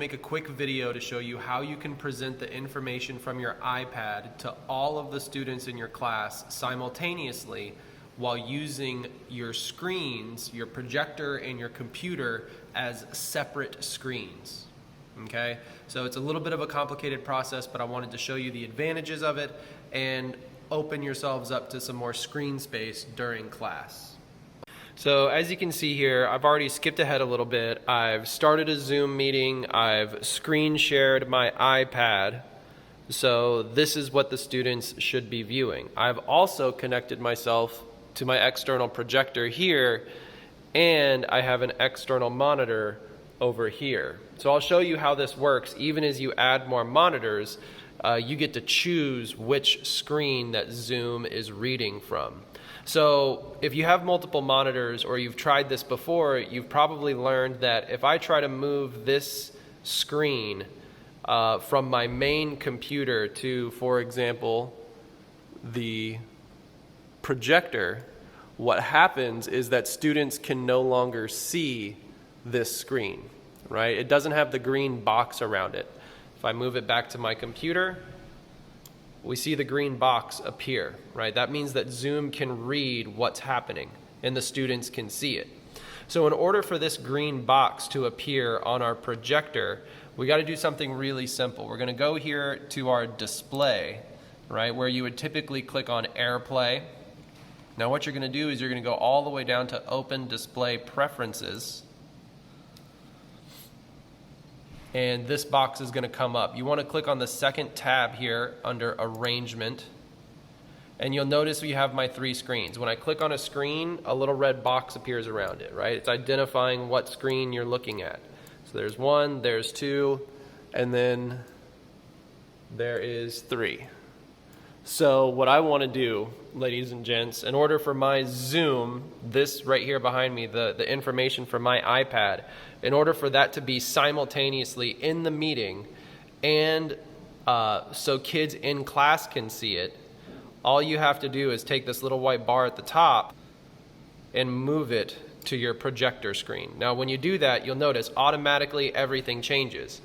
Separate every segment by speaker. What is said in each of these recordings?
Speaker 1: Make a quick video to show you how you can present the information from your iPad to all of the students in your class simultaneously while using your screens, your projector and your computer as separate screens. Okay, so it's a little bit of a complicated process, but I wanted to show you the advantages of it and open yourselves up to some more screen space during class. So as you can see here, I've already skipped ahead a little bit. I've started a Zoom meeting, I've screen shared my iPad, so this is what the students should be viewing. I've also connected myself to my external projector here, and I have an external monitor over here. So I'll show you how this works. Even as you add more monitors, you get to choose which screen that Zoom is reading from. So if you have multiple monitors or you've tried this before, you've probably learned that if I try to move this screen from my main computer to, for example, the projector, what happens is that students can no longer see this screen, right? It doesn't have the green box around it. If I move it back to my computer, we see the green box appear, right? That means that Zoom can read what's happening and the students can see it. So in order for this green box to appear on our projector, we got to do something really simple. We're going to go here to our display, right, where you would typically click on AirPlay. Now what you're going to do is you're going to go all the way down to Open Display Preferences. And this box is going to come up. You want to click on the second tab here under Arrangement, and you'll notice we have my three screens. When I click on a screen, a little red box appears around it, right? It's identifying what screen you're looking at. So there's one, there's two, and then there is three. So what I want to do, ladies and gents, in order for my Zoom, this right here behind me, the information from my iPad, in order for that to be simultaneously in the meeting and so kids in class can see it, all you have to do is take this little white bar at the top and move it to your projector screen. Now when you do that, you'll notice automatically everything changes.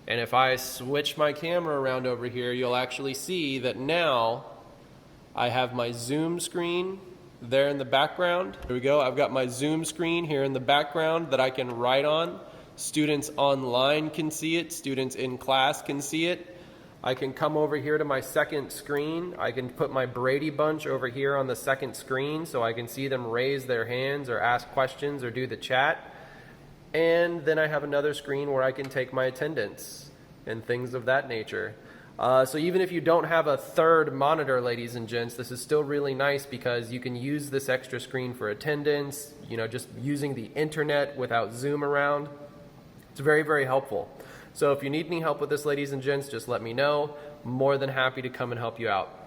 Speaker 1: And if I switch my camera around over here, you'll actually see that now I have my Zoom screen there in the background. Here we go. I've got my Zoom screen here in the background that I can write on. Students online can see it. Students in class can see it. I can come over here to my second screen. I can put my Brady Bunch over here on the second screen so I can see them raise their hands or ask questions or do the chat. And then I have another screen where I can take my attendance and things of that nature. So even if you don't have a third monitor, ladies and gents, this is still really nice because you can use this extra screen for attendance, you know, just using the internet without Zoom around. It's very, very helpful. So if you need any help with this, ladies and gents, just let me know. I'm more than happy to come and help you out.